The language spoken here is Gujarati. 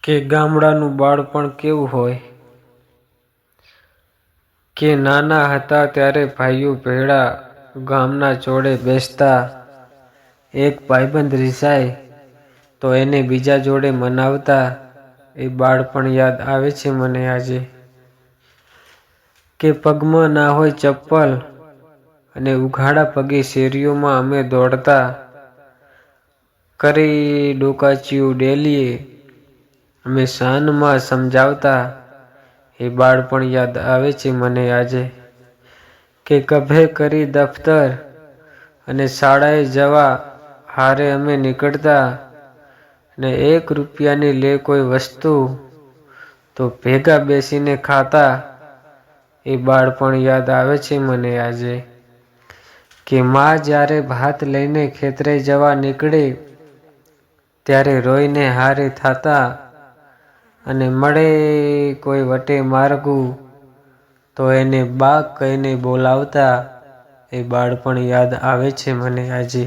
કે ગામડાનું બાળપણ કેવું હોય કે નાના હતા ત્યારે ભાઈઓ ભેળા ગામના જોડે બેસતા. એક ભાઈબંધ રિસાય તો એને બીજા જોડે મનાવતા. એ બાળપણ યાદ આવે છે મને આજે. કે પગમાં ના હોય ચપ્પલ અને ઉઘાડા પગે શેરીઓમાં અમે દોડતા. કરી ડોકાચિયું ડેલીએ અમે શાનમાં સમજાવતા. એ બાળપણ યાદ આવે છે મને આજે. કે કભે કરી દફતર અને શાળાએ જવા હારે અમે નીકળતા. ને 1 રૂપિયાની લે કોઈ વસ્તુ તો ભેગા બેસીને ખાતા. એ બાળપણ યાદ આવે છે મને આજે. કે માં જ્યારે ભાત લઈને ખેતરે જવા નીકળે ત્યારે રોઈને હારે થાતા. અને મળે કોઈ વટે માર્ગું તો એને બા કહીને બોલાવતા. એ બાળપણ યાદ આવે છે મને આજે.